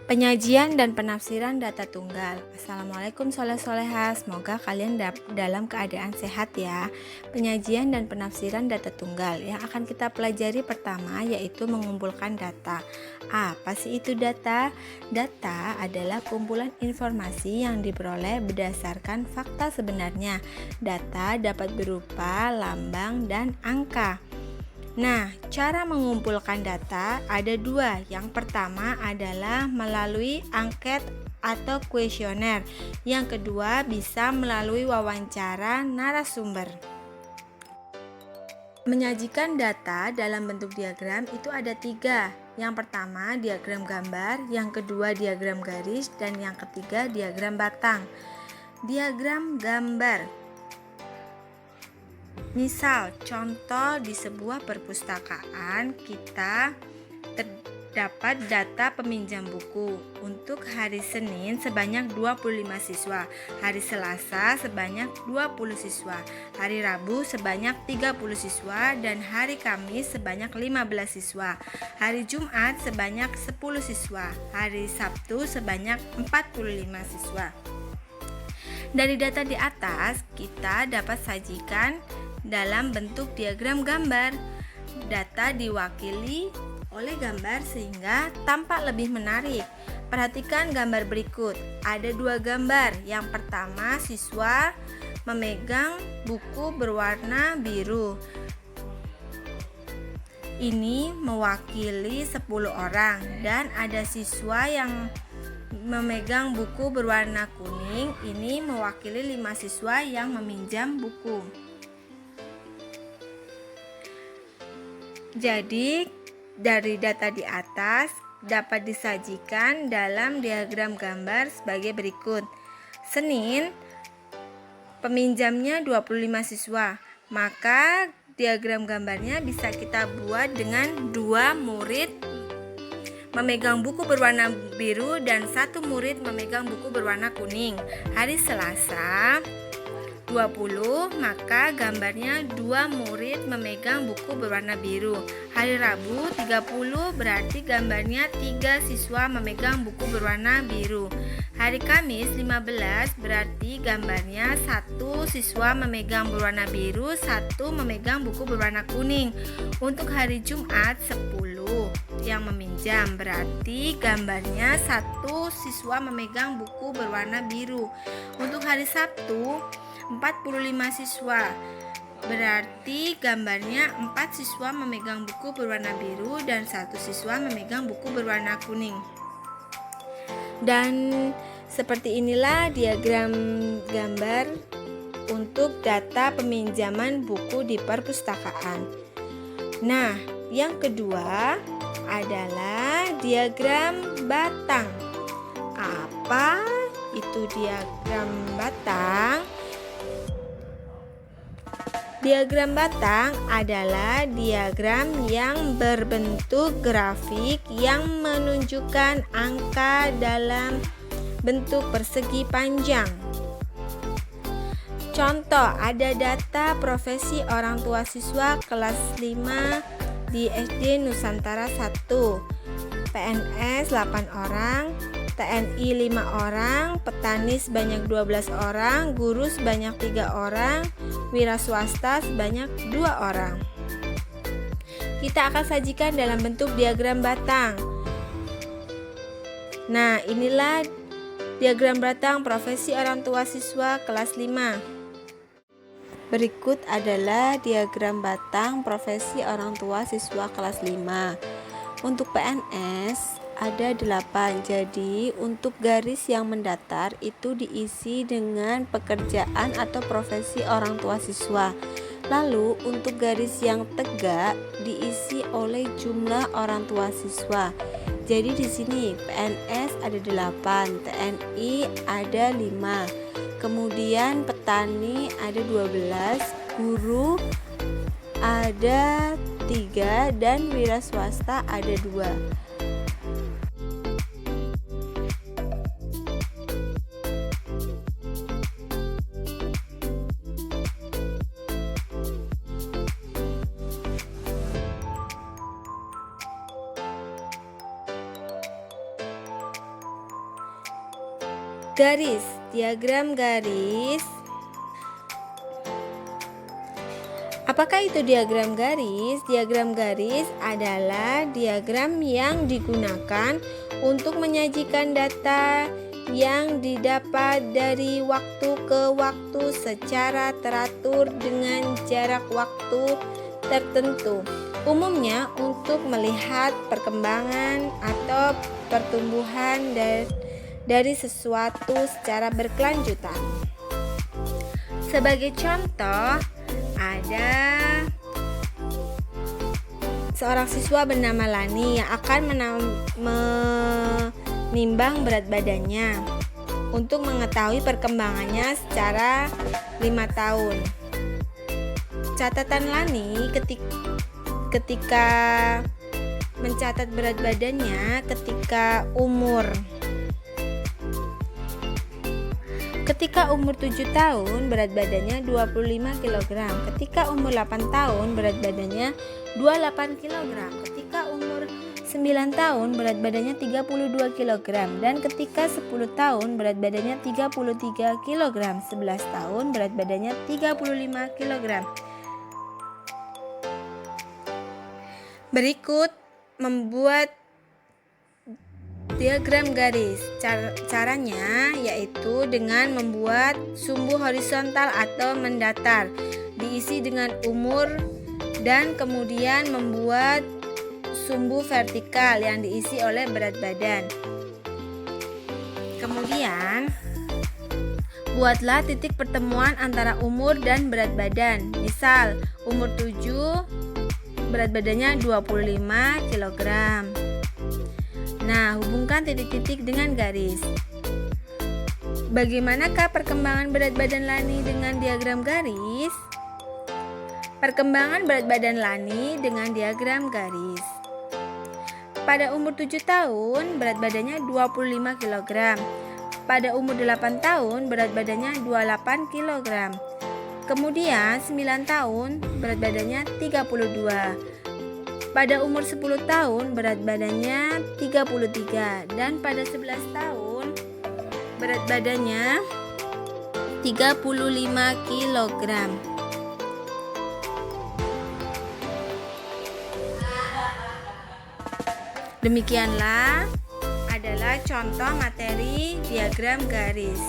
Penyajian dan penafsiran data tunggal. Assalamualaikum soleh-soleha, semoga kalian dalam keadaan sehat ya. Penyajian dan penafsiran data tunggal yang akan kita pelajari pertama yaitu mengumpulkan data. Apa sih itu data? Data adalah kumpulan informasi yang diperoleh berdasarkan fakta sebenarnya. Data dapat berupa lambang dan angka. Nah, cara mengumpulkan data ada dua. Yang pertama adalah melalui angket atau kuesioner. Yang kedua bisa melalui wawancara narasumber. Menyajikan data dalam bentuk diagram itu ada tiga. Yang pertama diagram gambar, yang kedua diagram garis, dan yang ketiga diagram batang. Diagram gambar. Misal, contoh di sebuah perpustakaan kita terdapat data peminjam buku. Untuk hari Senin sebanyak 25 siswa, hari Selasa sebanyak 20 siswa, hari Rabu sebanyak 30 siswa, dan hari Kamis sebanyak 15 siswa, hari Jumat sebanyak 10 siswa, hari Sabtu sebanyak 45 siswa. Dari data di atas, kita dapat sajikan dalam bentuk diagram gambar. Data diwakili oleh gambar sehingga tampak lebih menarik. Perhatikan gambar berikut. Ada dua gambar. Yang pertama, siswa memegang buku berwarna biru. Ini mewakili 10 orang dan ada siswa yang memegang buku berwarna kuning. Ini mewakili 5 siswa yang meminjam buku. Jadi, dari data di atas dapat disajikan dalam diagram gambar sebagai berikut. Senin, peminjamnya 25 siswa. Maka diagram gambarnya bisa kita buat dengan 2 murid memegang buku berwarna biru dan 1 murid memegang buku berwarna kuning. Hari Selasa 20, maka gambarnya 2 murid memegang buku berwarna biru. Hari Rabu 30, berarti gambarnya 3 siswa memegang buku berwarna biru. Hari Kamis 15, berarti gambarnya 1 siswa memegang berwarna biru, 1 memegang buku berwarna kuning. Untuk hari Jumat 10 yang meminjam, berarti gambarnya 1 siswa memegang buku berwarna biru. Untuk hari Sabtu 45 siswa, berarti gambarnya 4 siswa memegang buku berwarna biru dan 1 siswa memegang buku berwarna kuning. Dan seperti inilah diagram gambar untuk data peminjaman buku di perpustakaan. Nah, yang kedua adalah diagram batang. Apa itu diagram batang? Diagram batang adalah diagram yang berbentuk grafik yang menunjukkan angka dalam bentuk persegi panjang. Contoh, ada data profesi orang tua siswa kelas 5 di SD Nusantara 1, PNS 8 orang, TNI 5 orang, petani sebanyak 12 orang, guru sebanyak 3 orang, wira swasta sebanyak 2 orang. Kita akan sajikan dalam bentuk diagram batang. Nah, inilah diagram batang profesi orang tua siswa kelas 5. Berikut adalah diagram batang profesi orang tua siswa kelas 5. Untuk PNS ada 8, jadi untuk garis yang mendatar itu diisi dengan pekerjaan atau profesi orang tua siswa. Lalu untuk garis yang tegak diisi oleh jumlah orang tua siswa. Jadi di sini PNS ada 8, TNI ada 5, kemudian petani ada 12, guru ada 3, dan wira swasta ada 2. Garis, diagram garis. Apakah itu diagram garis? Diagram garis adalah diagram yang digunakan untuk menyajikan data yang didapat dari waktu ke waktu secara teratur dengan jarak waktu tertentu. Umumnya untuk melihat perkembangan atau pertumbuhan dari sesuatu secara berkelanjutan. Sebagai contoh, ada seorang siswa bernama Lani yang akan menimbang berat badannya untuk mengetahui perkembangannya secara 5 tahun. Catatan Lani ketika mencatat berat badannya ketika umur 7 tahun berat badannya 25 kg, ketika umur 8 tahun berat badannya 28 kg, ketika umur 9 tahun berat badannya 32 kg, dan ketika 10 tahun berat badannya 33 kg, 11 tahun berat badannya 35 kg. Berikut membuat diagram garis. Caranya yaitu dengan membuat sumbu horizontal atau mendatar diisi dengan umur dan kemudian membuat sumbu vertikal yang diisi oleh berat badan. Kemudian buatlah titik pertemuan antara umur dan berat badan. Misal umur 7 berat badannya 25 kg. Nah, hubungkan titik-titik dengan garis. Bagaimanakah perkembangan berat badan Lani dengan diagram garis? Perkembangan berat badan Lani dengan diagram garis. Pada umur 7 tahun, berat badannya 25 kg. Pada umur 8 tahun, berat badannya 28 kg. Kemudian 9 tahun, berat badannya 32. Pada umur 10 tahun berat badannya 33, dan pada 11 tahun berat badannya 35 kg. Demikianlah adalah contoh materi diagram garis.